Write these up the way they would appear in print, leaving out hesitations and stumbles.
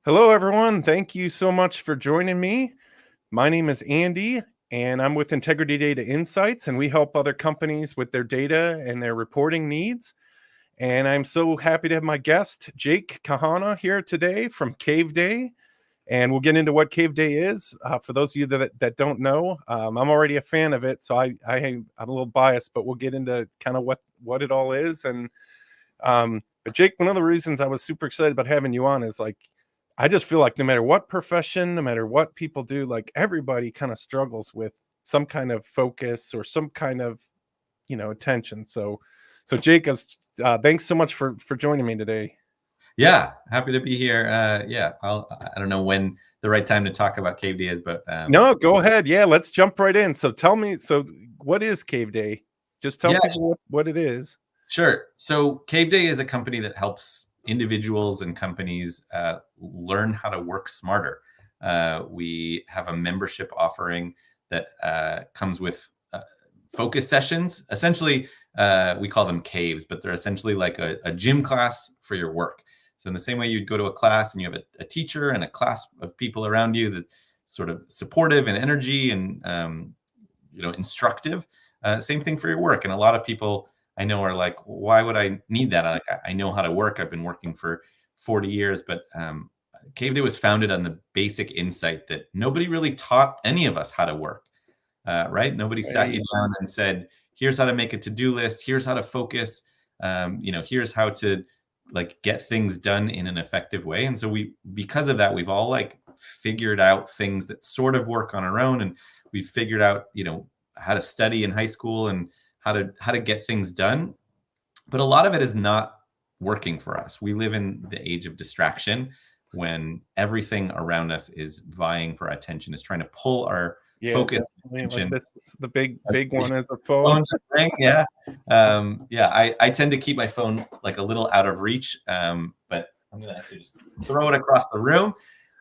Hello, everyone. Thank you so much for joining me. My name is Andy, and I'm with Integrity Data Insights, and we help other companies with their data and their reporting needs. And I'm so happy to have my guest, Jake Kahana, here today from Caveday. And we'll get into what Caveday is. For those of you that don't know, I'm already a fan of it, so I'm a little biased, but we'll get into kind of what it all is. But Jake, one of the reasons I was super excited about having you on is like, I just feel like no matter what profession, no matter what people do, like everybody kind of struggles with some kind of focus or some kind of, attention. So Jake, thanks so much for joining me today. Yeah, happy to be here. I don't know when the right time to talk about Caveday is, but No, go ahead. Yeah, let's jump right in. So tell me, what is Caveday? Just tell yeah, people what it is. sure. So Caveday is a company that helps individuals and companies learn how to work smarter. We have a membership offering that comes with focus sessions. Essentially, we call them caves, but they're essentially like a gym class for your work. So in the same way you'd go to a class and you have a teacher and a class of people around you that sort of supportive and energy and instructive. Same thing for your work. And a lot of people I know are like, why would I need that? I know how to work. I've been working for 40 years, but Caveday was founded on the basic insight that nobody really taught any of us how to work. Right? Nobody sat you Right. down and said, "Here's how to make a to-do list. Here's how to focus. Here's how to get things done in an effective way." And so because of that, we've all figured out things that sort of work on our own, and we've figured out, how to study in high school and how to get things done. But a lot of it is not working for us. We live in the age of distraction when everything around us is vying for our attention, is trying to pull our Yeah, focus definitely. and Like attention. this, the big The one is the phone. phone just rang, yeah. I tend to keep my phone like a little out of reach, but I'm gonna have to just throw it across the room.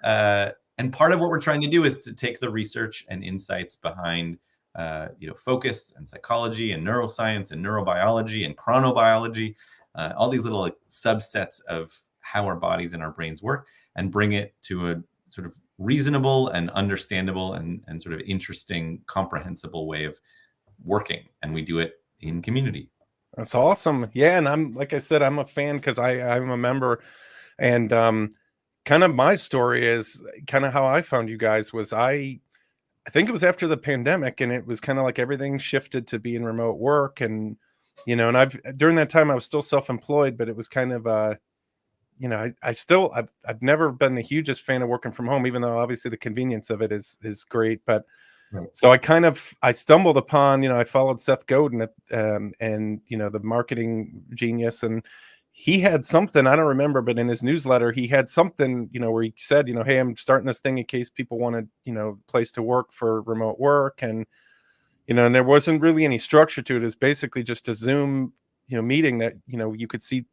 And part of what we're trying to do is to take the research and insights behind focus and psychology and neuroscience and neurobiology and chronobiology, all these little subsets of how our bodies and our brains work, and bring it to a sort of reasonable and understandable and sort of interesting, comprehensible way of working. And we do it in community. That's awesome. Yeah, and I'm like I said, I'm a fan because I'm a member, and kind of my story is kind of how I found you guys was I think it was after the pandemic, and it was kind of like everything shifted to being remote work, and and I've during that time I was still self-employed, but it was kind of I've never been the hugest fan of working from home, even though obviously the convenience of it is great, but Right. so I stumbled upon, I followed Seth Godin and the marketing genius, and he had something, I don't remember, but in his newsletter, he had something, where he said, hey, I'm starting this thing in case people wanted, place to work for remote work. And there wasn't really any structure to it. It's basically just a Zoom, meeting that, you could see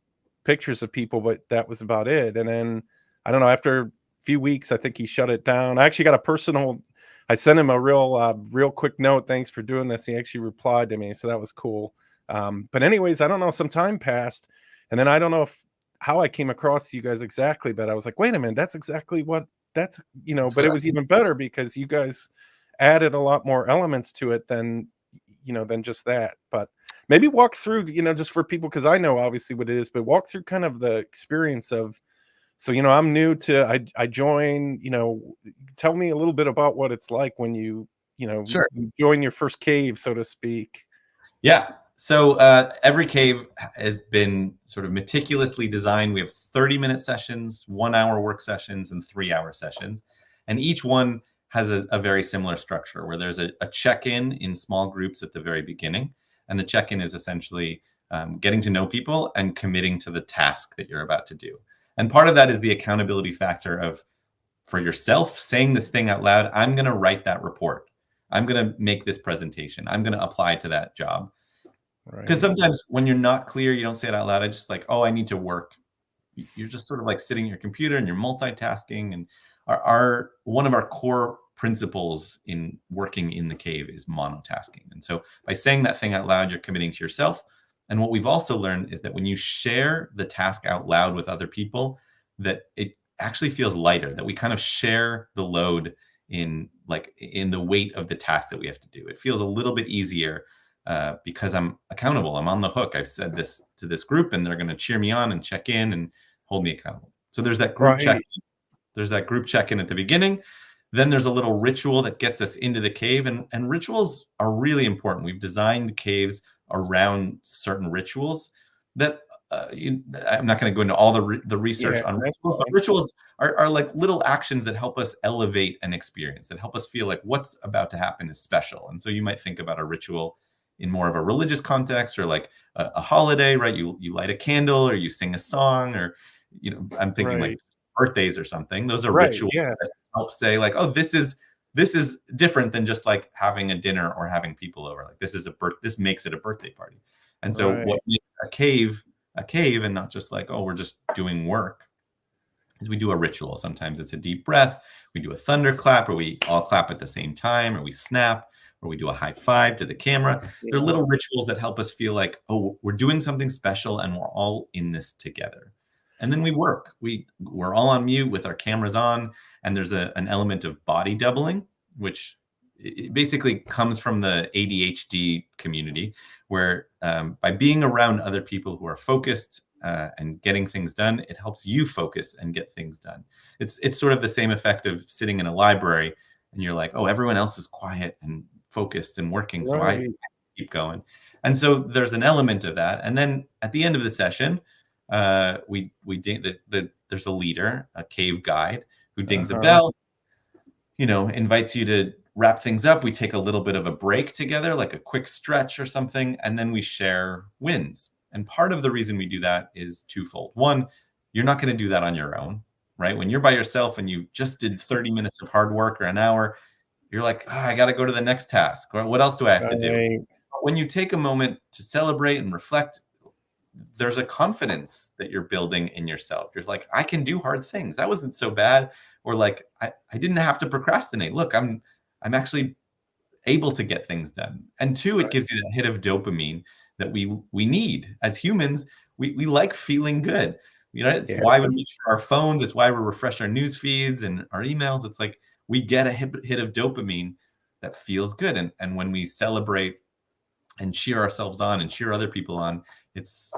pictures of people, but that was about it. And then I don't know, after a few weeks, I think he shut it down. I actually got a personal I sent him a real quick note. Thanks for doing this. He actually replied to me, so that was cool. But anyways, I don't know. Some time passed, and then I don't know how I came across you guys exactly, but I was like, wait a minute, that's exactly what that's That's But what it was even better because you guys added a lot more elements to it than just that. But maybe walk through, just for people because I know obviously what it is, but walk through kind of the experience of so, I'm new to I join, tell me a little bit about what it's like when Sure. you join your first cave, so to speak. Yeah. So every cave has been sort of meticulously designed. We have 30-minute sessions, 1 hour work sessions, and 3 hour sessions. And each one has a very similar structure where there's a check-in in small groups at the very beginning. And the check-in is essentially getting to know people and committing to the task that you're about to do. And part of that is the accountability factor of, for yourself, saying this thing out loud. I'm going to write that report. I'm going to make this presentation. I'm going to apply to that job. Because Right. sometimes when you're not clear, you don't say it out loud. I just like, oh, I need to work. You're just sort of like sitting at your computer and you're multitasking. And our one of our core principles in working in the cave is monotasking. And so by saying that thing out loud, you're committing to yourself. And what we've also learned is that when you share the task out loud with other people, that it actually feels lighter, that we kind of share the load in the weight of the task that we have to do. It feels a little bit easier because I'm accountable. I'm on the hook. I've said this to this group, and they're going to cheer me on and check in and hold me accountable. So there's that group check. Right. There's that group check-in at the beginning. Then there's a little ritual that gets us into the cave, and rituals are really important. We've designed caves around certain rituals that I'm not going to go into all the research Yeah, on that's rituals, but fine. rituals are like little actions that help us elevate an experience, that help us feel like what's about to happen is special. And so you might think about a ritual in more of a religious context, or like a holiday, right? You light a candle, or you sing a song, or I'm thinking like Right. birthdays or something. Those are Right. rituals Yeah. that help say like, oh, this is different than just like having a dinner or having people over. Like this makes it a birthday party. And so what Right. makes a cave and not just like, oh, we're just doing work, is we do a ritual. Sometimes it's a deep breath, we do a thunderclap, or we all clap at the same time, or we snap, or we do a high five to the camera. They're Yeah. little rituals that help us feel like, oh, we're doing something special and we're all in this together. And then we work. We're all on mute with our cameras on, and there's an element of body doubling, which it basically comes from the ADHD community, where by being around other people who are focused and getting things done, it helps you focus and get things done. It's sort of the same effect of sitting in a library and you're like, oh, everyone else is quiet and focused and working, so I Right. keep going. And so there's an element of that. And then at the end of the session, there's a leader, a cave guide, who dings a Uh-huh. bell, invites you to wrap things up. We take a little bit of a break together, like a quick stretch or something, and then we share wins. And part of the reason we do that is twofold. One, you're not going to do that on your own, right? When you're by yourself and you just did 30 minutes of hard work or an hour, you're like, oh, I got to go to the next task. Or what else do I have to do? Right. When you take a moment to celebrate and reflect, there's a confidence that you're building in yourself. You're like, I can do hard things. That wasn't so bad. Or like, I didn't have to procrastinate. Look, I'm actually able to get things done. And two, it Right. gives you that hit of dopamine that we need as humans. We like feeling good. It's Yeah. why we reach for our phones. It's why we refresh our news feeds and our emails. It's like we get a hit of dopamine that feels good. And when we celebrate and cheer ourselves on and cheer other people on, it's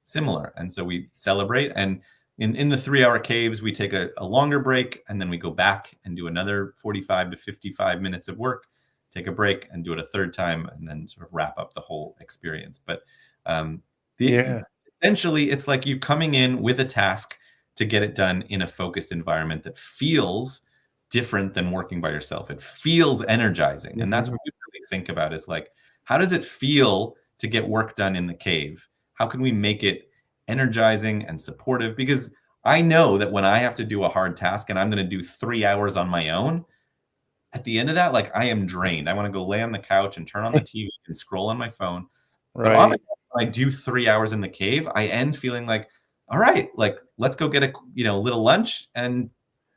similar. And so we celebrate, and in the 3-hour caves, we take a longer break, and then we go back and do another 45 to 55 minutes of work, take a break and do it a third time, and then sort of wrap up the whole experience. But the Yeah. essentially, it's like you coming in with a task to get it done in a focused environment that feels different than working by yourself. It feels energizing. And that's Mhm. what we really think about, is like, how does it feel to get work done in the cave? How can we make it energizing and supportive? Because I know that when I have to do a hard task and I'm going to do 3 hours on my own, at the end of that, like, I am drained. I want to go lay on the couch and turn on the TV and scroll on my phone. But Right. often when I do 3 hours in the cave, I end feeling like, all right, like, let's go get a little lunch and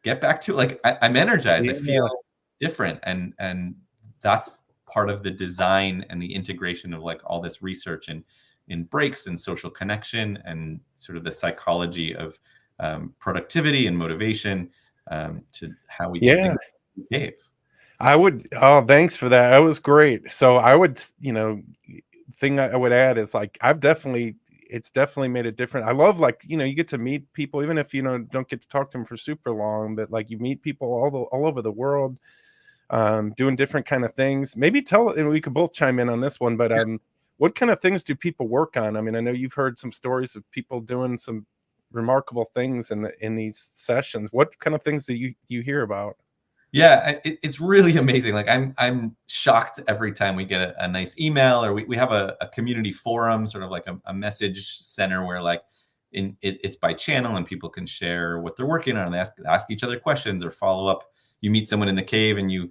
get back to, like, I'm energized. I feel Yeah. different, and that's part of the design and the integration of like all this research and in breaks and social connection and sort of the psychology of productivity and motivation, to how we do Yeah. things in the cave. Thanks for that. That was great. So I would, thing I would add is like it's definitely made it different. I love, like, you get to meet people, even if don't get to talk to them for super long, but like you meet people all over the world, doing different kind of things. Maybe and we could both chime in on this one, but what kind of things do people work on? I mean, I know you've heard some stories of people doing some remarkable things in these sessions. What kind of things do you hear about? Yeah, it's really amazing. Like, I'm shocked every time we get a nice email, or we have a community forum, sort of like a message center where, like, it's by channel and people can share what they're working on and ask each other questions or follow up. You meet someone in the cave and you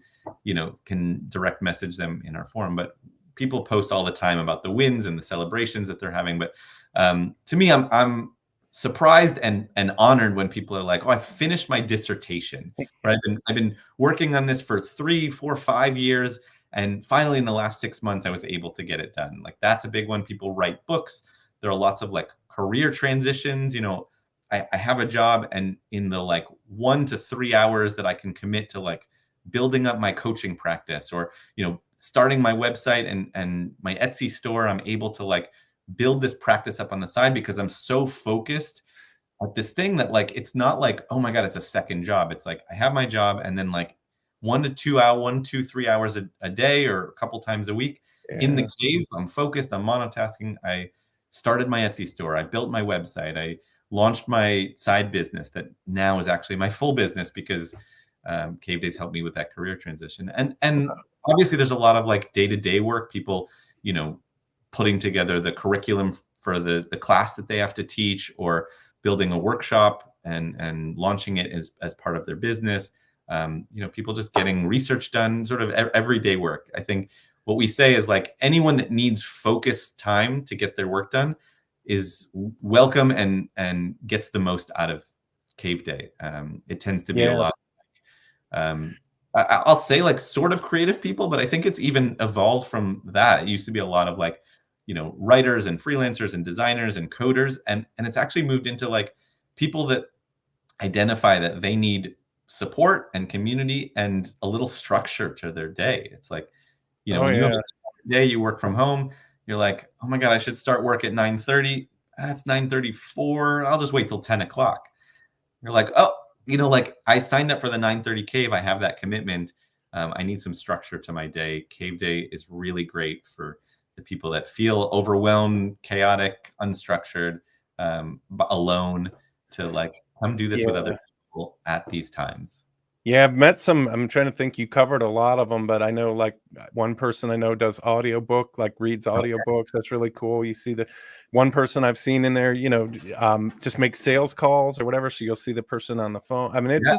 can direct message them in our forum. But people post all the time about the wins and the celebrations that they're having. But to me, I'm surprised and honored when people are like, "Oh, I finished my dissertation." Right? I've been working on this for 3, 4, 5 years, and finally in the last 6 months, I was able to get it done. Like, that's a big one. People write books. There are lots of like career transitions. I have a job, and in the like 1 to 3 hours that I can commit to like building up my coaching practice, or starting my website and my Etsy store, I'm able to like build this practice up on the side because I'm so focused at this thing that like it's not like, oh my God, it's a second job. It's like I have my job, and then like 3 hours a day or a couple times a week in the Yeah. cave, I'm focused, I'm monotasking. I started my Etsy store, I built my website, I launched my side business that now is actually my full business because Caveday's helped me with that career transition. And obviously there's a lot of like day-to-day work, people, putting together the curriculum for the class that they have to teach, or building a workshop and launching it as part of their business. People just getting research done, sort of everyday work. I think what we say is like anyone that needs focused time to get their work done is welcome and gets the most out of Caveday. It tends to be a Yeah. lot. I'll say like sort of creative people, but I think it's even evolved from that. It used to be a lot of like, writers and freelancers and designers and coders, and it's actually moved into like people that identify that they need support and community and a little structure to their day. It's like, Oh when you have yeah. a day you work from home, you're like, oh my God, I should start work at 9:30. It's 9:34. I'll just wait till 10 o'clock. You're like, oh, like I signed up for the 9:30 cave. I have that commitment. I need some structure to my day. Caveday is really great for the people that feel overwhelmed, chaotic, unstructured, alone, to like come do this with other Yeah. people at these times. Yeah, I've met some. I'm trying to think, you covered a lot of them, but I know like one person I know does audiobook, like reads audiobooks. That's really cool. You see the one person I've seen in there, just make sales calls or whatever. So you'll see the person on the phone. I mean, Yeah.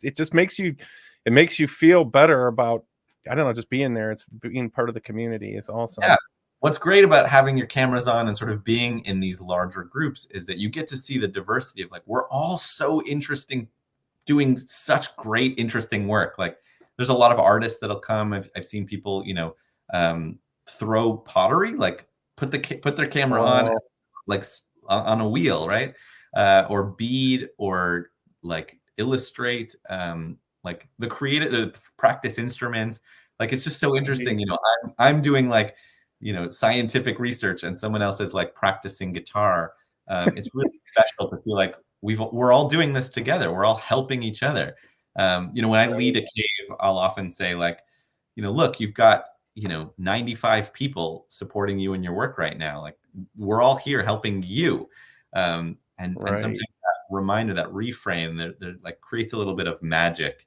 it just makes you feel better about, I don't know, just being there. It's being part of the community is Yeah. awesome. What's great about having your cameras on and sort of being in these larger groups is that you get to see the diversity of like, we're all so interesting, doing such great, interesting work. Like there's a lot of artists that'll come. I've seen people, throw pottery, like put their camera on, Wow. like on a wheel, right? Or bead, or like illustrate, like the practice instruments. Like it's just so interesting. I'm doing like, scientific research, and someone else is like practicing guitar. It's really special to feel like we're all doing this together. We're all helping each other. When I lead a cave, I'll often say like, look, you've got, 95 people supporting you in your work right now. Like we're all here helping you. And sometimes Right. that reminder, that reframe, that like creates a little bit of magic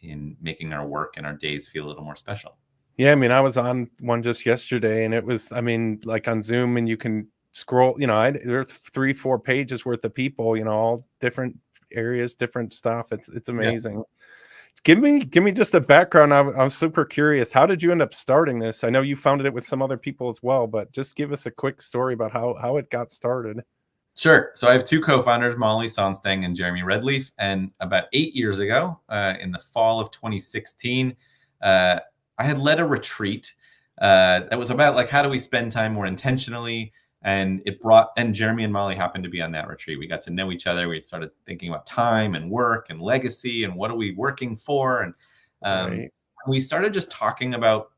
in making our work and our days feel a little more special. Yeah, I mean, I was on one just yesterday, and it was, I mean, like on Zoom, and you can scroll, there are 3, 4 pages worth of people, all different areas, different stuff. It's Yeah. amazing. Give me just a background. I'm super curious. How did you end up starting this? I know you founded it with some other people as well, but just give us a quick story about how it got started. Sure. So I have two co-founders, Molly Sonstang and Jeremy Redleaf. And about 8 years ago, in the fall of 2016, I had led a retreat that was about like, how do we spend time more intentionally? And Jeremy and Molly happened to be on that retreat. We got to know each other. We started thinking about time and work and legacy and what are we working for? And Right. we started just talking about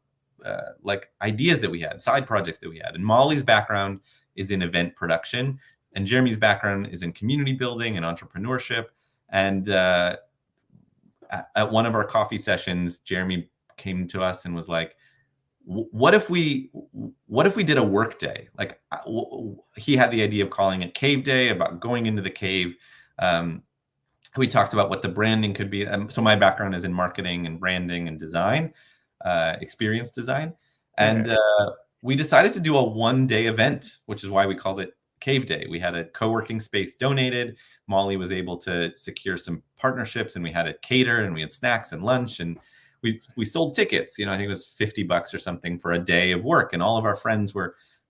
like ideas that we had, side projects that we had. And Molly's background is in event production, and Jeremy's background is in community building and entrepreneurship. And at one of our coffee sessions, Jeremy came to us and was like, what if we did a work day? Like he had the idea of calling it Cave Day, about going into the cave. We talked about what the branding could be. So my background is in marketing and branding and design, experience design. And Yeah. we decided to do a one-day event, which is why we called it Cave Day. We had a co-working space donated. Molly was able to secure some partnerships, and we had it catered, and we had snacks and lunch, and we sold tickets. I think it was $50 or something for a day of work, and all of our friends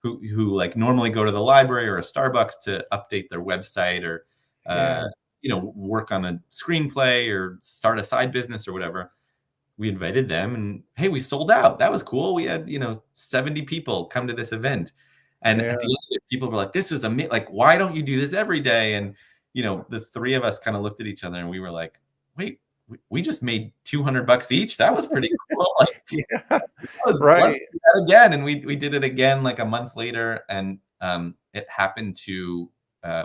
who like normally go to the library or a Starbucks to update their website, or Yeah. work on a screenplay or start a side business or whatever. We invited them, and hey, we sold out. That was cool. We had 70 people come to this event, and Yeah. at the end of it, people were like, "This is like, why don't you do this every day?" And the three of us kind of looked at each other and we were like, wait, we just made $200 each. That was pretty cool. Like, Yeah. let's Right. do that again. And we did it again like a month later. And it happened to,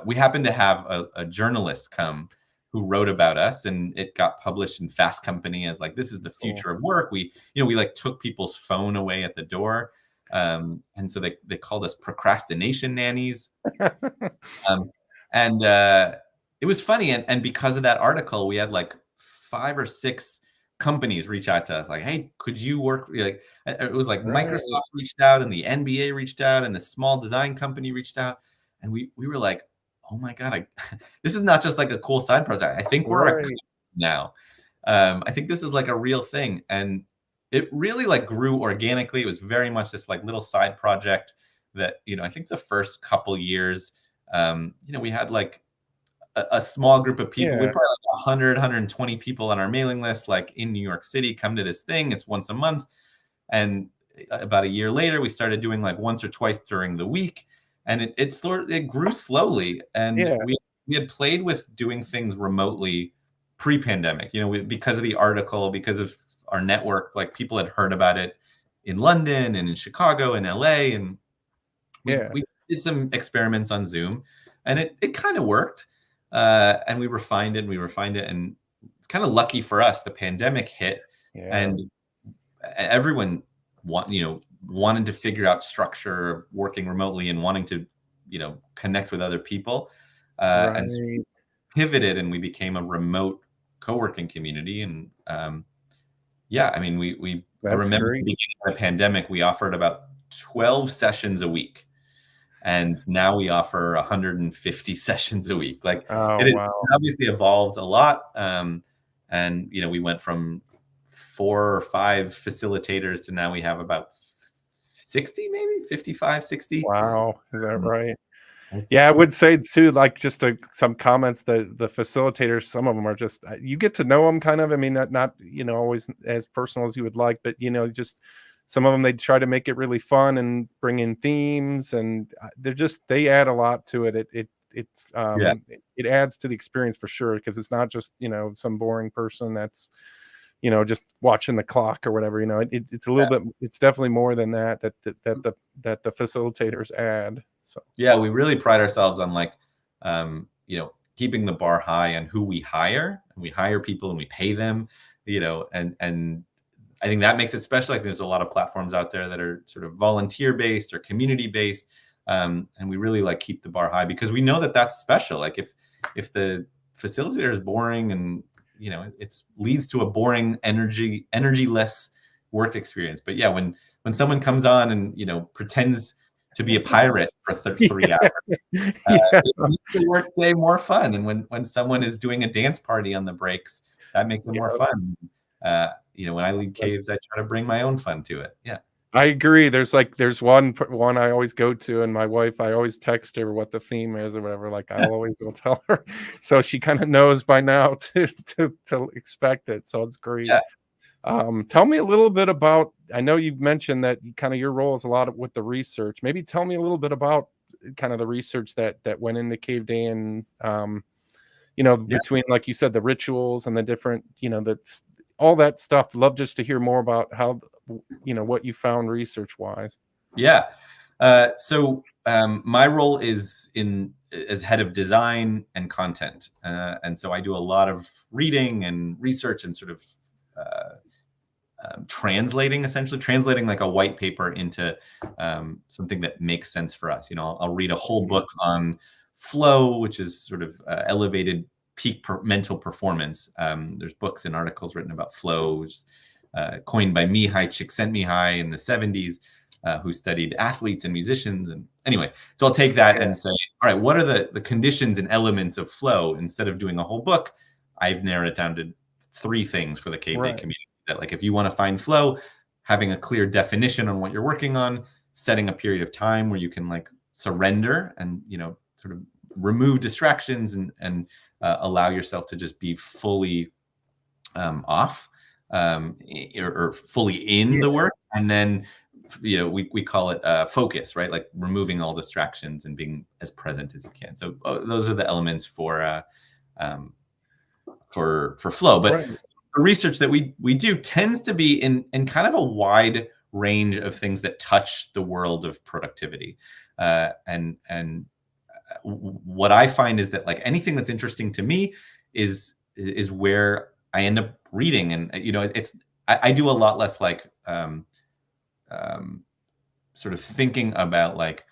we happened to have a journalist come who wrote about us, and it got published in Fast Company as like, this is the Cool. future of work. We like took people's phone away at the door. And so they called us procrastination nannies. Um, and it was funny. And because of that article, we had like 5 or 6 companies reach out to us like, hey, could you work? Like, it was like Right. Microsoft reached out and the NBA reached out and the small design company reached out. And we were like, oh my God, this is not just like a cool side project. I think we're a company Right. now. I think this is like a real thing. And it really like grew organically. It was very much this like little side project that, I think the first couple years, we had like a small group of people. We Yeah. probably like 100, 120 people on our mailing list, like in New York City, come to this thing. It's once a month. And about a year later, we started doing like once or twice during the week. And it grew slowly. And Yeah. we had played with doing things remotely pre-pandemic, because of the article, because of our networks, like people had heard about it in London and in Chicago and LA. And Yeah. we did some experiments on Zoom, and it kind of worked. And we refined it, and kind of lucky for us, the pandemic hit, Yeah. and everyone wanted to figure out structure of working remotely and wanting to, connect with other people, and so Right. pivoted, and we became a remote co-working community. And yeah, I mean, I That's remember at the great. beginning of the pandemic, we offered about 12 sessions a week. And now we offer 150 sessions a week. Like, Oh, it has wow. obviously evolved a lot. And, we went from 4 or 5 facilitators to now we have about 60, maybe 55, 60. Wow. Is that Um, right? It's, Yeah, I it's, would say too, like just some comments that the facilitators, some of them are just you get to know them kind of. I mean, not always as personal as you would like, but just some of them they try to make it really fun and bring in themes, and they add a lot to it. yeah, It adds to the experience for sure because it's not just some boring person that's just watching the clock or whatever. It's a little bit. It's definitely more than that the facilitators add. So. yeah, we really pride ourselves on like, keeping the bar high on who we hire. And we hire people and we pay them, and I think that makes it special. Like, there's a lot of platforms out there that are sort of volunteer based or community based, and we really like keep the bar high because we know that that's special. Like, if the facilitator is boring, and it leads to a boring energyless work experience. But yeah, when someone comes on and pretends to be a pirate for 3 hours, Yeah. it makes the work day more fun. And when someone is doing a dance party on the breaks, that makes it more Yeah. fun. When I lead caves, I try to bring my own fun to it. Yeah. I agree. There's one I always go to, and my wife, I always text her what the theme is or whatever. Like I'll always will tell her, so she kind of knows by now to expect it. So it's great. Yeah. Tell me a little bit about. I know you've mentioned that kind of your role is a lot with the research. Maybe tell me a little bit about kind of the research that went into Caveday and Yeah. between, like you said, the rituals and the different, all that stuff. Love just to hear more about how, what you found research wise. Yeah. So my role is as head of design and content. And so I do a lot of reading and research and sort of essentially translating like a white paper into something that makes sense for us. I'll read a whole book on flow, which is sort of elevated peak mental performance. There's books and articles written about flow, which is coined by Mihai Csikszentmihalyi in the 70s, who studied athletes and musicians. And anyway, so I'll take that and say, all right, what are the conditions and elements of flow? Instead of doing a whole book, I've narrowed it down to 3 things for the Caveday community. That, like, if you want to find flow, having a clear definition on what you're working on, setting a period of time where you can like surrender and sort of remove distractions and allow yourself to just be fully off, or fully in the work, and then we call it focus, right? Like removing all distractions and being as present as you can. So those are the elements for flow. But Right. the research that we do tends to be in kind of a wide range of things that touch the world of productivity. And what I find is that like anything that's interesting to me is where I end up reading. And I do a lot less like sort of thinking about like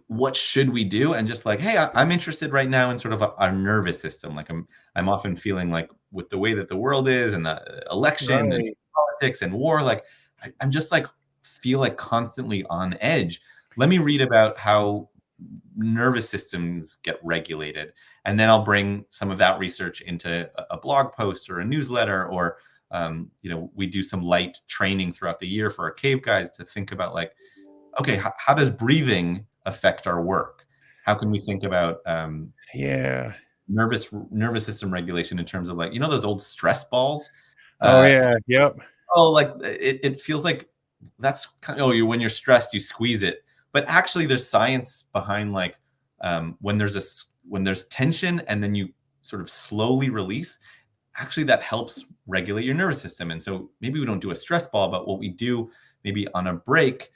what should we do, and just like, hey, I'm interested right now in sort of our nervous system. Like I'm often feeling like with the way that the world is and the election and Right. politics and war, like I'm just like feel like constantly on edge. Let me read about how nervous systems get regulated, and then I'll bring some of that research into a blog post or a newsletter, or we do some light training throughout the year for our cave guides to think about like, okay, how does breathing affect our work? How can we think about Yeah. nervous system regulation in terms of like, those old stress balls? Oh yeah. Yep. Like it feels like that's kind of, when you're stressed, you squeeze it. But actually there's science behind like when there's tension and then you sort of slowly release, actually that helps regulate your nervous system. And so maybe we don't do a stress ball, but what we do maybe on a break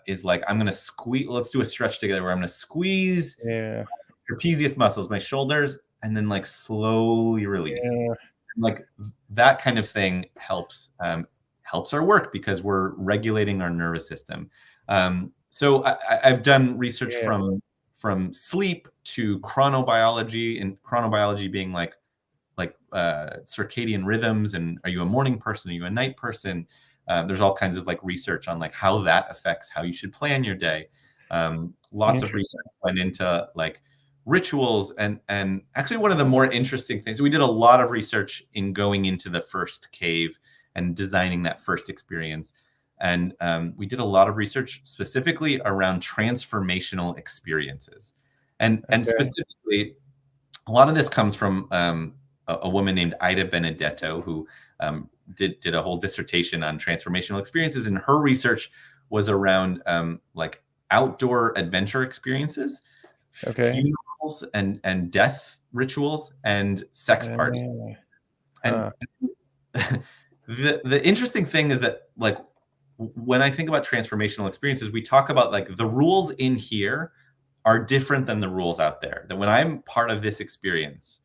is like, I'm going to squeeze, let's do a stretch together where I'm going to squeeze Yeah. trapezius muscles, my shoulders, and then like slowly release. Yeah. Like that kind of thing helps our work because we're regulating our nervous system. So I've done research Yeah. from sleep to chronobiology, and chronobiology being like circadian rhythms, and are you a morning person, are you a night person? There's all kinds of like research on like how that affects how you should plan your day. Lots of research went into like rituals, and actually one of the more interesting things, we did a lot of research in going into the first cave and designing that first experience. And we did a lot of research specifically around transformational experiences. And specifically, a lot of this comes from a woman named Ida Benedetto, who did a whole dissertation on transformational experiences. And her research was around like outdoor adventure experiences, funerals and death rituals, and sex parties. And the interesting thing is that like when I think about transformational experiences, we talk about like the rules in here are different than the rules out there. That when I'm part of this experience,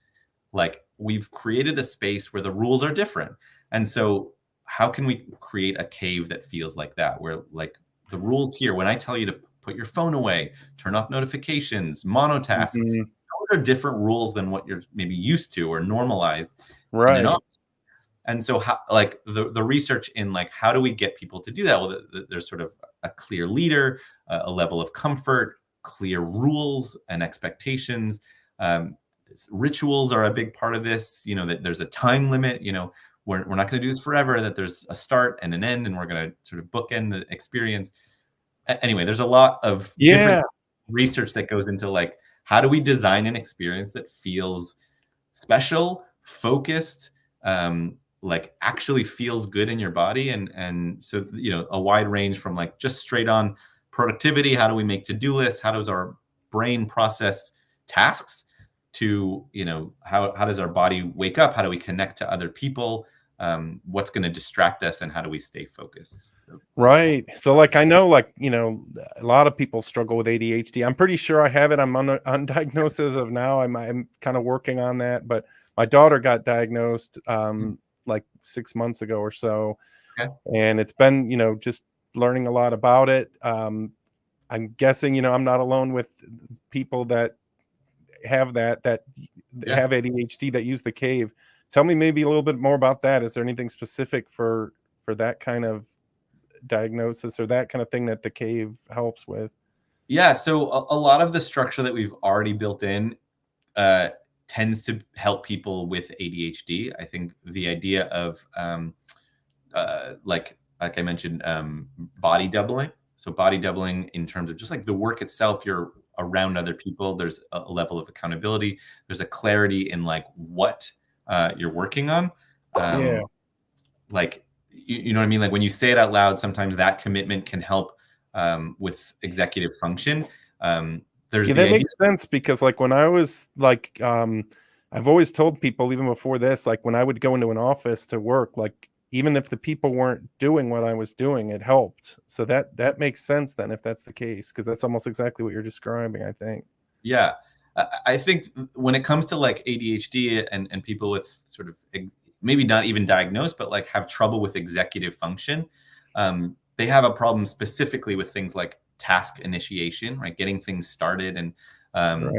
like we've created a space where the rules are different. And so how can we create a cave that feels like that, where like the rules here, when I tell you to put your phone away, turn off notifications, monotask, those are different rules than what you're maybe used to or normalized in an office. And so how, like the research in like, how do we get people to do that? Well, there's sort of a clear leader, a level of comfort, clear rules and expectations. Rituals are a big part of this, that there's a time limit, we're not going to do this forever, that there's a start and an end, and we're going to sort of bookend the experience. Anyway, there's a lot of different research that goes into like, how do we design an experience that feels special, focused, like actually feels good in your body. And so, a wide range from like just straight on productivity, how do we make to-do lists, how does our brain process tasks, to, how does our body wake up, how do we connect to other people, what's going to distract us, and how do we stay focused. Right. So like, I know, like, a lot of people struggle with ADHD. I'm pretty sure I have it. I'm on diagnosis of now. I'm kind of working on that, but my daughter got diagnosed like 6 months ago or so. Okay. And it's been, just learning a lot about it. I'm guessing, I'm not alone with people that have that have ADHD that use the cave. Tell me maybe a little bit more about that. Is there anything specific for that kind of diagnosis or that kind of thing that the cave helps with? Yeah, so a lot of the structure that we've already built in tends to help people with ADHD. I think the idea of like I mentioned, body doubling. So body doubling in terms of just like the work itself, you're around other people. There's a level of accountability. There's a clarity in like what you're working on. Like you know what I mean? Like when you say it out loud, sometimes that commitment can help with executive function. There's Yeah, the that idea. makes sense because like when I was like I've always told people even before this, like when I would go into an office to work, like even if the people weren't doing what I was doing, it helped. So that makes sense then if that's the case, because that's almost exactly what you're describing, I think. Yeah. I think when it comes to like ADHD and people with sort of maybe not even diagnosed, but like have trouble with executive function, they have a problem specifically with things like task initiation, right? Getting things started and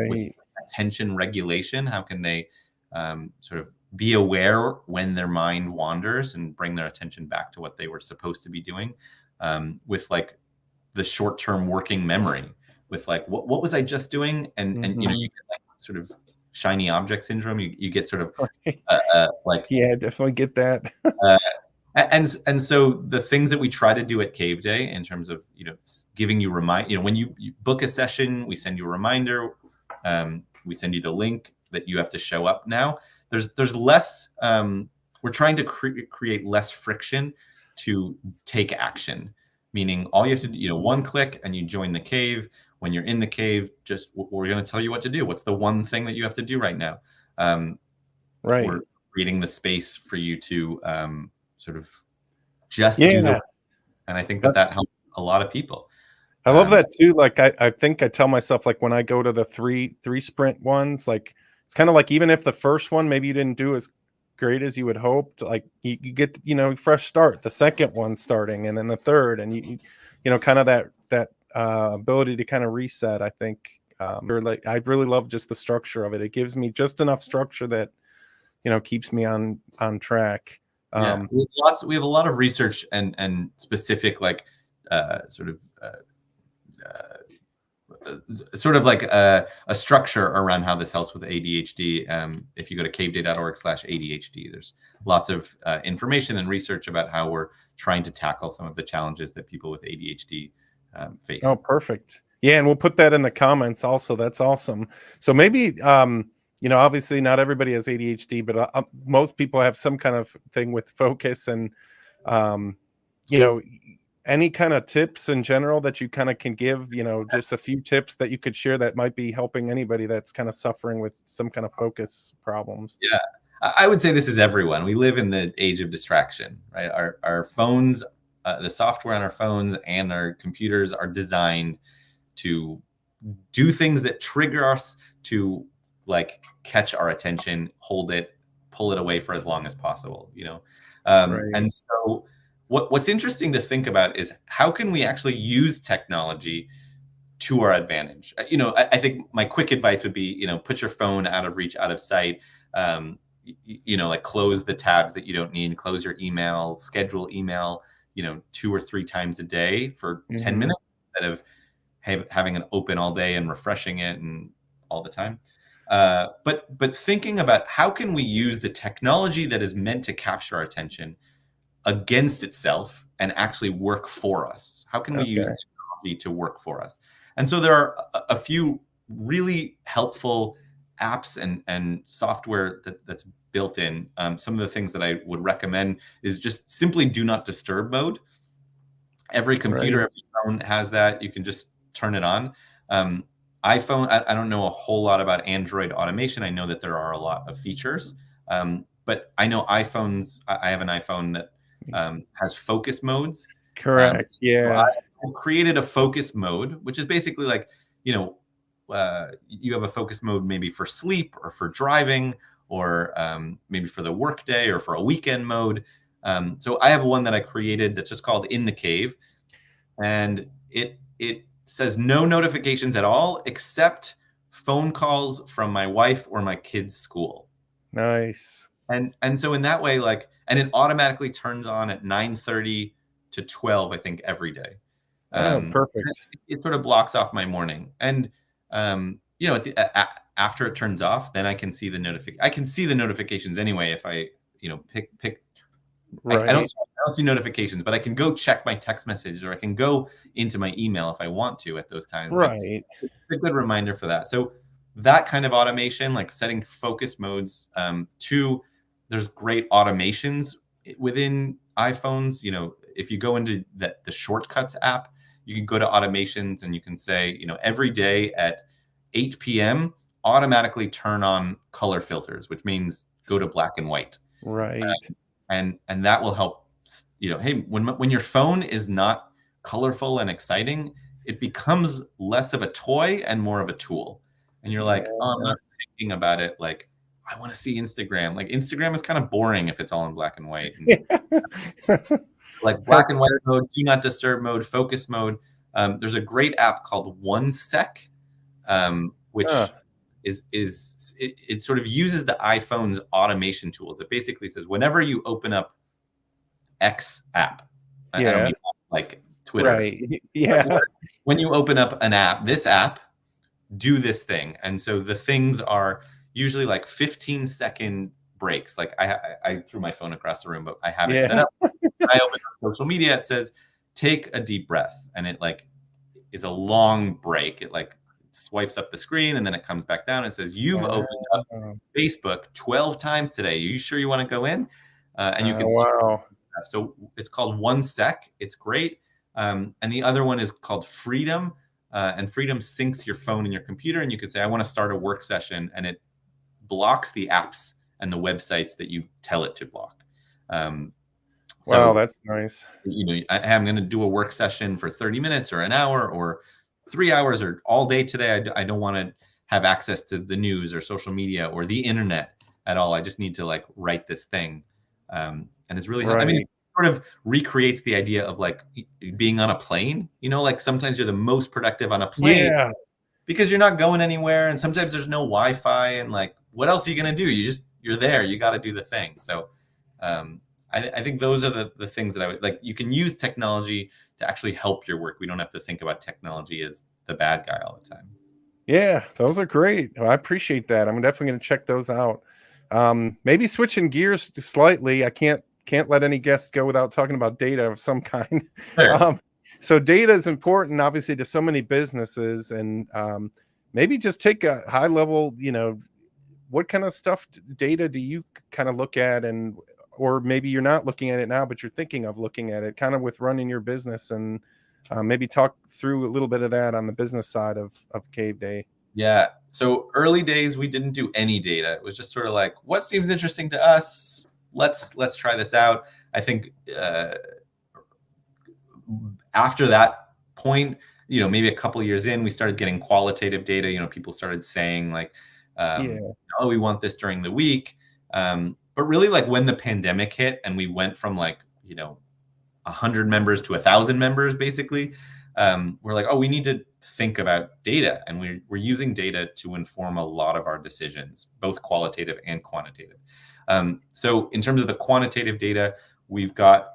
with Right. attention regulation. How can they sort of be aware when their mind wanders and bring their attention back to what they were supposed to be doing, with like the short-term working memory, with like what was I just doing, and you know, Mhm. you get like sort of shiny object syndrome. You get sort of Right. like Yeah, definitely get that. uh, and so the things that we try to do at Caveday in terms of, you know, giving you when you book a session, we send you a reminder, we send you the link that you have to show up now. There's less, we're trying to create less friction to take action, meaning all you have to do, you know, one click and you join the cave. When you're in the cave, just we're going to tell you what to do. What's the one thing that you have to do right now? We're Right. creating the space for you to sort of just do the Yeah. work. And I think that that helps a lot of people. I love Um, that too. Like I think I tell myself like when I go to the three sprint ones, like it's kind of like even if the first one maybe you didn't do as great as you would hoped, like you get fresh start. The second one starting, and then the third, and kind of that ability to kind of reset. I think or like I really love just the structure of it. It gives me just enough structure that keeps me on track. yeah, Um, we have a lot of research and specific like sort of sort of like a structure around how this helps with ADHD. If you go to caveday.org/ADHD, there's lots of information and research about how we're trying to tackle some of the challenges that people with ADHD face. Oh, perfect. Yeah, and we'll put that in the comments also. That's awesome. So maybe obviously not everybody has ADHD, but most people have some kind of thing with focus and um, you know, any kind of tips in general that you kind of can give, just a few tips that you could share that might be helping anybody that's kind of suffering with some kind of focus problems. Yeah, I would say this is everyone. We live in the age of distraction, right? Our phones, the software on our phones and our computers are designed to do things that trigger us to like catch our attention, hold it, pull it away for as long as possible, you know? Right. And so what's interesting to think about is how can we actually use technology to our advantage? I think my quick advice would be, put your phone out of reach, out of sight. Like close the tabs that you don't need, close your email, schedule email, 2 or 3 times a day for 10 Hmm. minutes instead of having it open all day and refreshing it and all the time. But thinking about how can we use the technology that is meant to capture our attention against itself and actually work for us? How can we use Okay. technology to work for us? And so there are a few really helpful apps and software that's built in. Some of the things that I would recommend is just simply do not disturb mode. Every computer, Right. every phone has that. You can just turn it on. Um, iPhone, I don't know a whole lot about Android automation. I know that there are a lot of features, but I know iPhones. I have an iPhone that has focus modes. Correct. So Yeah. I've created a focus mode, which is basically like, you have a focus mode maybe for sleep or for driving or maybe for the workday or for a weekend mode. So I have one that I created that's just called In the Cave, and it says no notifications at all except phone calls from my wife or my kids' school. Nice. And so in that way, like, and it automatically turns on at 9:30 to 12, I think, every day. Oh, Um, perfect. it sort of blocks off my morning, and at after it turns off, then I can see the notification. I can see the notifications anyway if I, pick. I Right. don't see notifications, but I can go check my text messages or I can go into my email if I want to at those times. But Right. it's a good reminder for that. So that kind of automation, like setting focus modes. Two, there's great automations within iPhones, if you go into the shortcuts app, you can go to automations and you can say, every day at 8 p.m., automatically turn on color filters, which means go to black and white. Right. And that will help, hey, when your phone is not colorful and exciting, it becomes less of a toy and more of a tool. And you're like, oh, I'm not thinking about it. Like, I want to see Instagram. Like, Instagram is kind of boring if it's all in black and white. And like black and white mode, do not disturb mode, focus mode. There's a great app called OneSec, which it sort of uses the iPhone's automation tools. It basically says whenever you open up X app, I don't mean like Twitter. Right. Yeah. When you open up this app, do this thing. And so the things are usually like 15-second breaks. Like I threw my phone across the room, but I have it set up. I open up social media, it says, take a deep breath. And it like is a long break. It like swipes up the screen and then it comes back down and says, you've opened up Facebook 12 times today. Are you sure you want to go in? And you can see. So it's called OneSec. It's great. And the other one is called Freedom. And Freedom syncs your phone and your computer. And you can say, I want to start a work session. And it blocks the apps and the websites that you tell it to block. Wow, that's nice. I'm going to do a work session for 30 minutes or an hour or 3 hours or all day today. I don't want to have access to the news or social media or the internet at all. I just need to like write this thing. And it's really, I mean, it sort of recreates the idea of like being on a plane, like sometimes you're the most productive on a plane because you're not going anywhere. And sometimes there's no Wi-Fi and like, what else are you going to do? You're there, you got to do the thing. So, I think those are the things that I would like. You can use technology to actually help your work. We don't have to think about technology as the bad guy all the time. Yeah, those are great. Well, I appreciate that. I'm definitely going to check those out. Maybe switching gears slightly. I can't let any guests go without talking about data of some kind. Sure. So data is important, obviously, to so many businesses, and maybe just take a high level. What kind of data do you kind of look at, or maybe you're not looking at it now, but you're thinking of looking at it kind of with running your business, and maybe talk through a little bit of that on the business side of Caveday. Yeah. So early days, we didn't do any data. It was just sort of like, what seems interesting to us? Let's try this out. I think after that point, maybe a couple of years in, we started getting qualitative data. People started saying like, oh, we want this during the week. But really, like when the pandemic hit and we went from like, 100 members to 1,000 members, basically, we're like, oh, we need to think about data. And we're using data to inform a lot of our decisions, both qualitative and quantitative. So in terms of the quantitative data, we've got,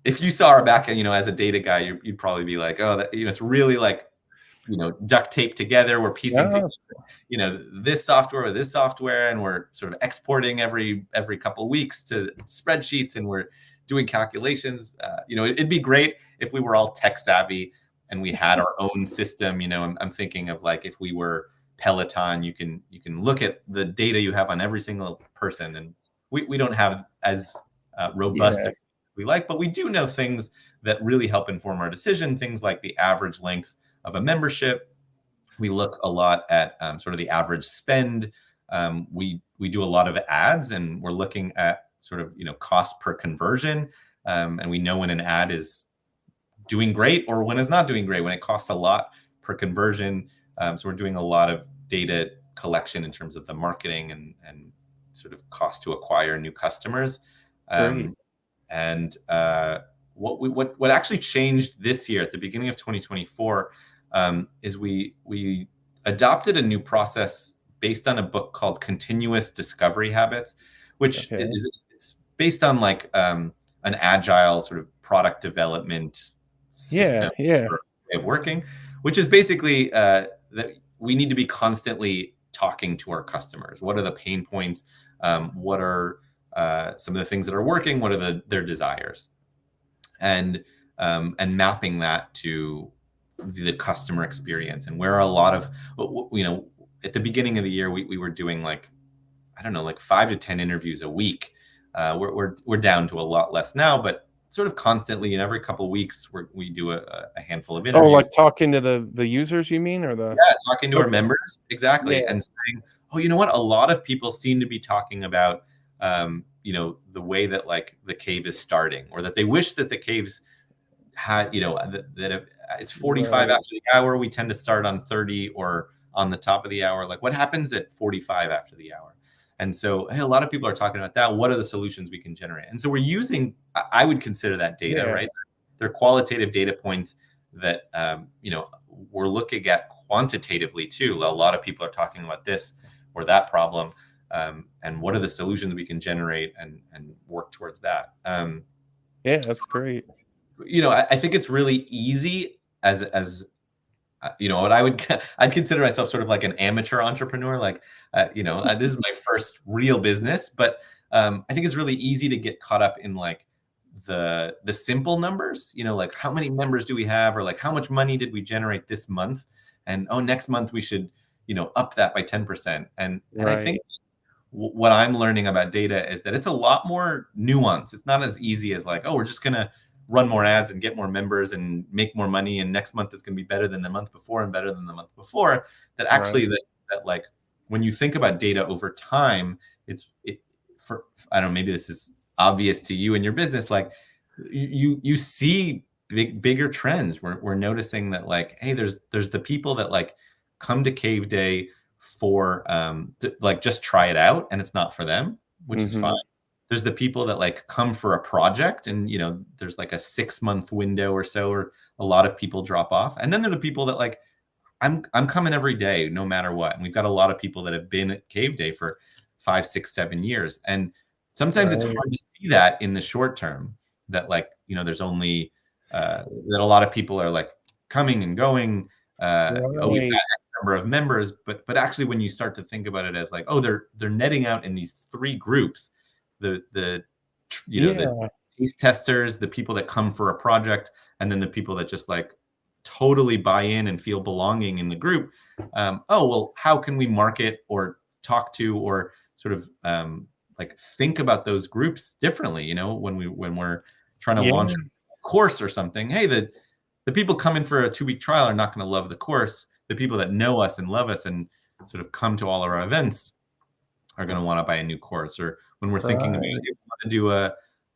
if you saw our back, as a data guy, you'd probably be like, oh, that, it's really like, duct tape together. We're piecing together, this software or this software, and we're sort of exporting every couple of weeks to spreadsheets, and we're doing calculations. It'd be great if we were all tech savvy and we had our own system. I'm thinking of like if we were Peloton, you can look at the data you have on every single person, and we don't have as robust as we like, but we do know things that really help inform our decision. Things like the average length of a membership. We look a lot at sort of the average spend. We do a lot of ads, and we're looking at sort of cost per conversion, and we know when an ad is doing great or when it's not doing great, when it costs a lot per conversion. So we're doing a lot of data collection in terms of the marketing and sort of cost to acquire new customers. And what actually changed this year at the beginning of 2024 is we adopted a new process based on a book called Continuous Discovery Habits, which is it's based on like an agile sort of product development system way of working, which is basically that we need to be constantly talking to our customers. What are the pain points? What are some of the things that are working? What are their desires? And mapping that to the customer experience. And where a lot of, at the beginning of the year, we were doing like, I don't know, like 5 to 10 interviews a week We're down to a lot less now, but sort of constantly, and every couple of weeks we do a handful of Oh, like interviews. talking to the users, you mean, or the? Yeah, talking to our Okay. members, Yeah. exactly, and saying, "Oh, you know what? A lot of people seem to be talking about, the way that like the cave is starting, or that they wish that the caves had, that if it's 45 Right. after the hour, we tend to start on 30 or on the top of the hour. Like, what happens at 45 after the hour?" And so, hey, a lot of people are talking about that. What are the solutions we can generate? And so we're using, I would consider that data, Yeah. right? They're qualitative data points that, we're looking at quantitatively too. A lot of people are talking about this or that problem. And what are the solutions we can generate and work towards that? Yeah, that's great. I think it's really easy as what I'd consider myself sort of like an amateur entrepreneur. Like, this is my first real business, but I think it's really easy to get caught up in like the simple numbers. Like how many members do we have, or like how much money did we generate this month, and oh, next month we should up that by 10%. And I Right. think what I'm learning about data is that it's a lot more nuanced. It's not as easy as like, oh, we're just gonna run more ads and get more members and make more money, and next month is gonna be better than the month before and better than the month before. That Right. actually that like when you think about data over time, for I don't know, maybe this is obvious to you in your business, like you see bigger trends. We're noticing that like, hey, there's the people that like come to Caveday for like just try it out, and it's not for them, which is fine. Mhm. There's the people that like come for a project, and there's like a 6-month window or so, or a lot of people drop off. And then there are the people that like, I'm coming every day no matter what. And we've got a lot of people that have been at Caveday for 5, 6, 7 years. And sometimes it's Right. hard to see that in the short term, that like, there's only that a lot of people are like coming and going. Oh, we've got Right. X number of members, but actually when you start to think about it as like, oh, they're netting out in these 3 groups, the the Yeah. taste testers, the people that come for a project, and then the people that just like totally buy in and feel belonging in the group. Oh, well, how can we market or talk to or sort of like think about those groups differently, when we're trying to launch Yeah. a course or something? Hey, the people coming for a 2-week trial are not going to love the course. The people that know us and love us and sort of come to all of our events are going to want to buy a new course. Or when we're thinking about, Right. if we want to do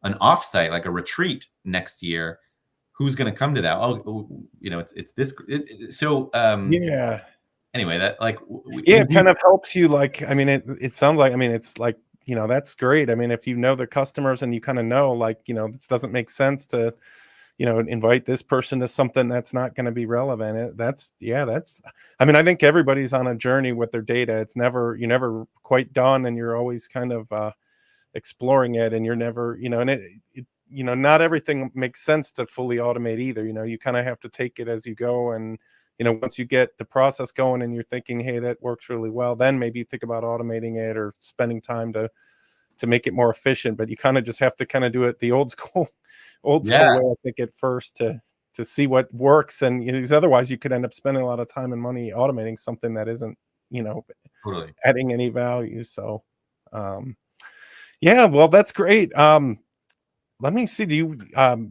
an offsite, like a retreat next year, who's going to come to that? It's this. So Yeah. anyway, that like Yeah, we it do. kind of helps you, like, I mean, it sounds like, I mean, it's like, that's great. I mean, if you know the customers and you kind of know, like, this doesn't make sense to, invite this person to something that's not going to be relevant. That's, yeah, that's, I mean, I think everybody's on a journey with their data. You're never quite done, and you're always kind of exploring it, and you're never, and not everything makes sense to fully automate either. You kind of have to take it as you go. And once you get the process going and you're thinking, hey, that works really well, then maybe you think about automating it or spending time to make it more efficient. But you kind of just have to kind of do it the old school old Yeah, school way, I think, at first, to see what works. And because otherwise you could end up spending a lot of time and money automating something that isn't, you know totally. adding any value. So um yeah, well, that's great. Let me see. Do you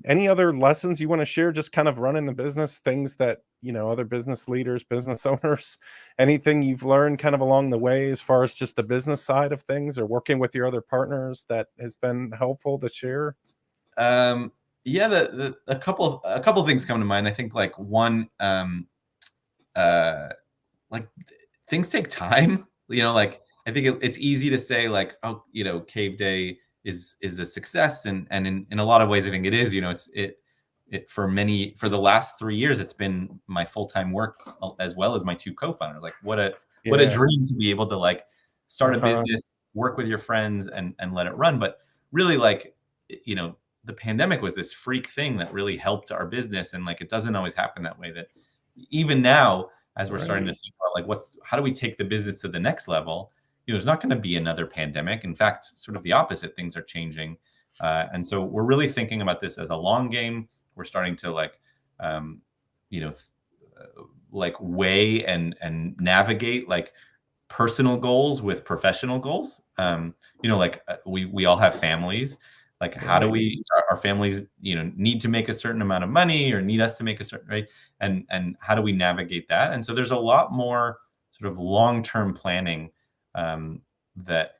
any other lessons you want to share, just kind of running the business, things that, other business leaders, business owners, anything you've learned kind of along the way as far as just the business side of things, or working with your other partners, that has been helpful to share? Yeah, a couple of things come to mind. I think like one, uh, like things take time. Like I think it's easy to say like, oh, Caveday is a success, and in a lot of ways I think it is. It for the last 3 years it's been my full-time work, as well as my 2 co-founders. Like what a Yeah. dream to be able to like start a Uh-huh. business, work with your friends, and let it run. But really, like, you know the pandemic was this freak thing that really helped our business, and like it doesn't always happen that way. That even now, as we're starting to Right. think about like how do we take the business to the next level, there's not going to be another pandemic. In fact, sort of the opposite, things are changing. And so we're really thinking about this as a long game. We're starting to like um, you know like weigh and navigate like personal goals with professional goals. Like we all have families. Like, how do Right. we, our families, need to make a certain amount of money or need us to make a certain, right? And how do we navigate that? And so there's a lot more sort of long-term planning, that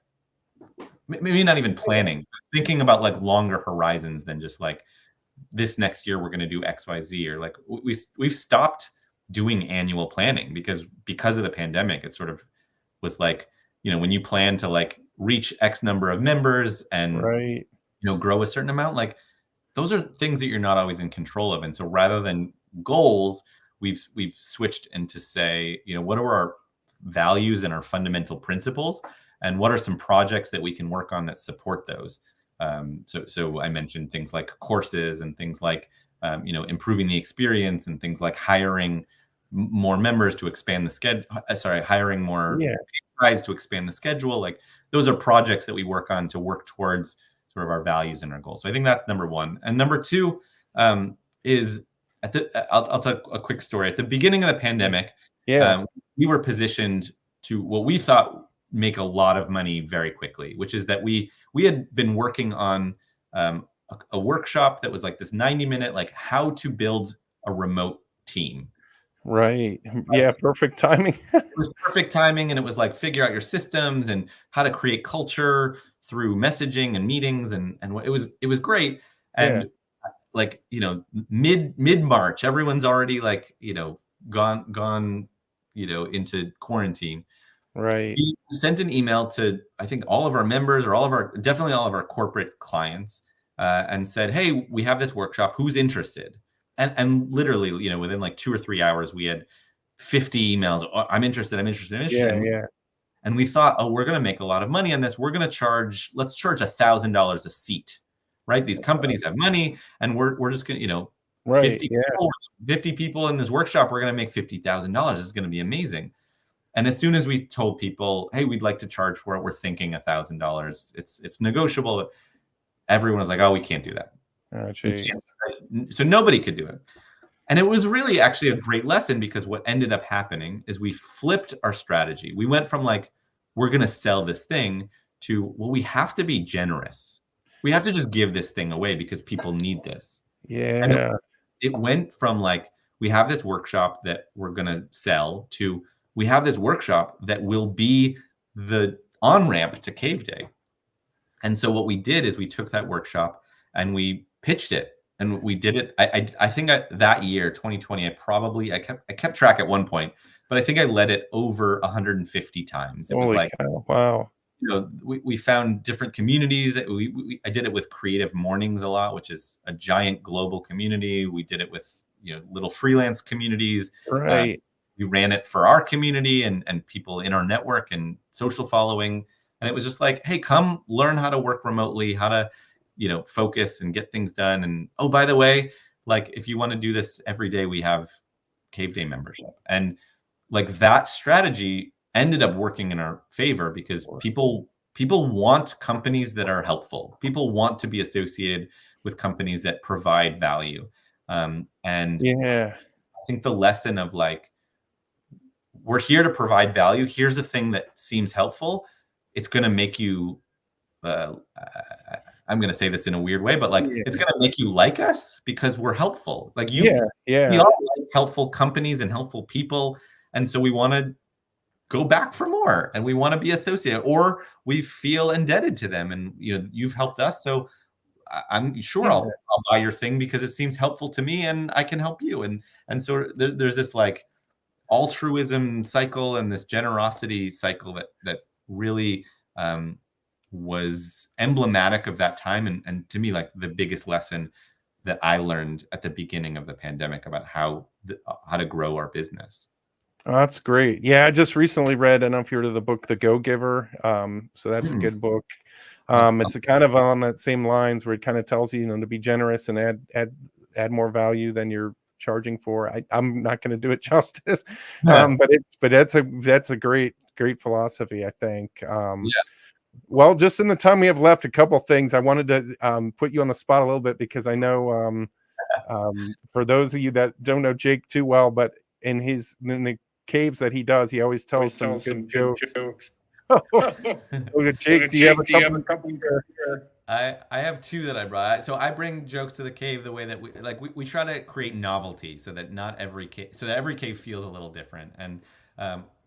maybe not even planning, but thinking about like longer horizons than just like this next year we're going to do XYZ, or like we've stopped doing annual planning because of the pandemic. It sort of was like, when you plan to like reach X number of members and Right. grow a certain amount, like those are things that you're not always in control of. And so rather than goals, we've switched into say, what are our values and our fundamental principles, and what are some projects that we can work on that support those. So I mentioned things like courses and things like improving the experience, and things like hiring more members to expand the schedule. Hiring more Yeah. rides to expand the schedule. Like those are projects that we work on to work towards sort of our values and our goals. So I think that's number one. And number two, is I'll tell a quick story. At the beginning of the pandemic, Yeah. we were positioned to what we thought make a lot of money very quickly, which is that we had been working on a workshop that was like this 90-minute, like how to build a remote team. Right. Yeah. Perfect timing. It was perfect timing, and it was like figure out your systems and how to create culture through messaging and meetings, and it was great. Yeah. And like mid March, everyone's already like gone into quarantine. Right. We sent an email to, I think, all of our members, or definitely all of our corporate clients, and said, hey, we have this workshop, who's interested? And literally, within like 2 or 3 hours, we had 50 emails. Oh, I'm interested. Yeah. Yeah. And we thought, oh, we're going to make a lot of money on this. We're going to let's charge $1,000 a seat, right? These companies have money, and we're just going to, Right. Yeah. 50 people in this workshop, we're going to make $50,000. It's going to be amazing. And as soon as we told people, hey, we'd like to charge for it, we're thinking $1,000, it's negotiable, everyone was like, oh, we can't do that. Oh, We geez. can't. So nobody could do it. And it was really actually a great lesson, because what ended up happening is we flipped our strategy. We went from like, we're going to sell this thing, to, well, we have to be generous. We have to just give this thing away because people need this. And Yeah. it went from like, we have this workshop that we're going to sell, to we have this workshop that will be the on-ramp to Caveday. And so what we did is we took that workshop and we pitched it, and we did it. I think that year, 2020, I kept track at one point, but I think I led it over 150 times. It was Holy like, cow. Wow. we found different communities. I did it with Creative Mornings a lot, which is a giant global community. We did it with little freelance communities. Right. We ran it for our community and people in our network and social following. And it was just like, hey, come learn how to work remotely, how to, focus and get things done. And oh, by the way, like if you want to do this every day, we have Caveday membership. And like that strategy ended up working in our favor, because people want companies that are helpful. People want to be associated with companies that provide value. And Yeah. I think the lesson of like, we're here to provide value. Here's the thing that seems helpful. It's going to make you, I'm going to say this in a weird way, but like, it's going to make you like us because we're helpful. Like we all like helpful companies and helpful people. And so we want to go back for more, and we want to be associated, or we feel indebted to them. And, you've helped us. So I'm sure I'll buy your thing because it seems helpful to me and I can help you. And so there's this like altruism cycle and this generosity cycle that really was emblematic of that time. And to me, like the biggest lesson that I learned at the beginning of the pandemic about how to grow our business. Oh, that's great. Yeah, I just recently read, I don't know if you heard of the book, The Go-Giver. So that's a good book. It's a kind of on that same lines, where it kind of tells you, to be generous and add more value than you're charging for. I'm not going to do it justice. But that's a great philosophy, I think. Well, just in the time we have left, a couple things I wanted to put you on the spot a little bit, because I know for those of you that don't know Jake too well, but in the caves that he does, he always tells some good jokes. Okay, Jake, do you have a couple here? I have two that I brought. So I bring jokes to the cave the way that we try to create novelty so that every cave feels a little different. And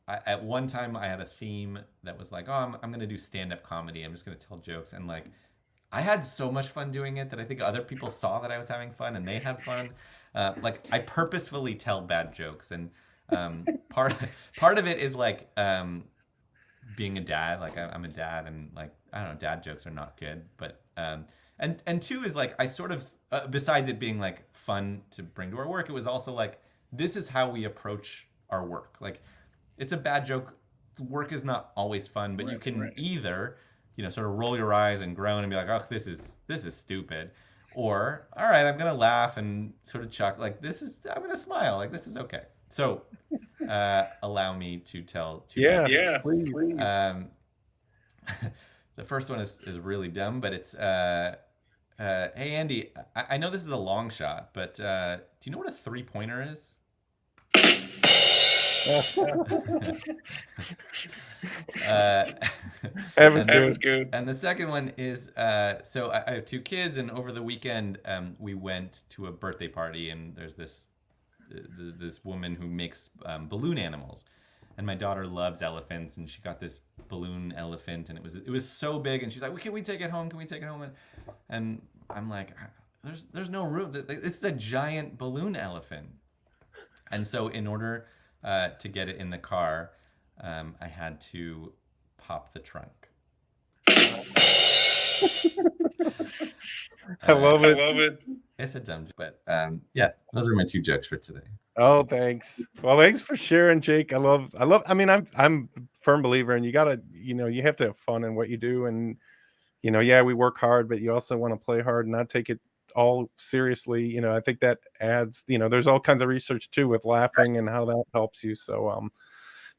at one time I had a theme that was like, oh, I'm going to do stand-up comedy. I'm just going to tell jokes. And like, I had so much fun doing it that I think other people saw that I was having fun and they had fun. Like I purposefully tell bad jokes, and part of it is like being a dad. Like I'm a dad, and like I don't know, dad jokes are not good. But and two is like I sort of besides it being like fun to bring to our work, it was also like this is how we approach our work. Like it's a bad joke. Work is not always fun, but you can either sort of roll your eyes and groan and be like, oh, this is stupid. Or, all right, I'm going to laugh and sort of chuck. Like, I'm going to smile. Like, this is okay. So, allow me to tell two. Yeah, please. The first one is really dumb, but it's, hey, Andy, I know this is a long shot, but do you know what a three-pointer is? That was good. And the second one is so I have two kids, and over the weekend we went to a birthday party, and there's this woman who makes balloon animals, and my daughter loves elephants, and she got this balloon elephant, and it was so big, and she's like, well, can we take it home? And I'm like, there's no room. It's the giant balloon elephant. And so in order to get it in the car, I had to pop the trunk. I love it. It's a dumb joke, but yeah, those are my two jokes for today. Oh, thanks. Well, thanks for sharing, Jake. I love. I mean, I'm a firm believer, and you gotta, you have to have fun in what you do, and yeah, we work hard, but you also want to play hard and not take it all seriously. I think that adds. There's all kinds of research too with laughing and how that helps you. So,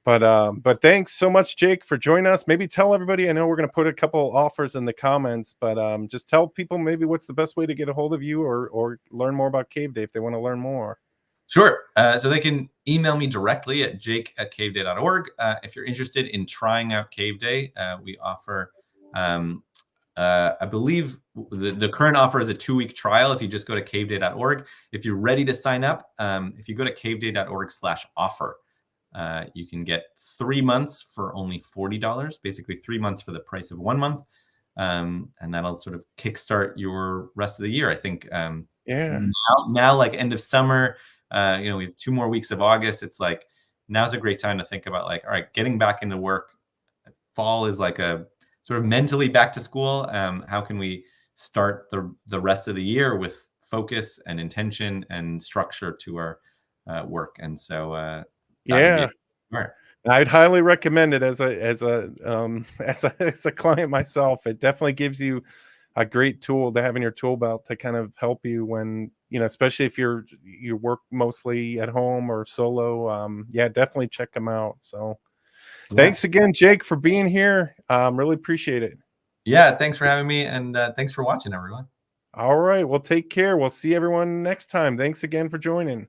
but thanks so much, Jake, for joining us. Maybe tell everybody. I know we're going to put a couple offers in the comments, but just tell people maybe what's the best way to get a hold of you or learn more about Caveday if they want to learn more. Sure. So they can email me directly at jake@caveday.org. If you're interested in trying out Caveday, we offer, I believe the current offer is a 2-week trial if you just go to caveday.org. If you're ready to sign up, if you go to caveday.org/offer, you can get 3 months for only $40, basically 3 months for the price of 1 month. And that'll sort of kickstart your rest of the year. I think now like end of summer, we have 2 more weeks of August. It's like now's a great time to think about like, all right, getting back into work. Fall is like a sort of mentally back to school. How can we start the rest of the year with focus and intention and structure to our work? And so yeah, I'd highly recommend it as a client myself. It definitely gives you a great tool to have in your tool belt to kind of help you when, especially if you work mostly at home or solo. Yeah, definitely check them out. So thanks again, Jake, for being here. Really appreciate it. Yeah, thanks for having me, and thanks for watching, everyone. All right, well, take care. We'll see everyone next time. Thanks again for joining.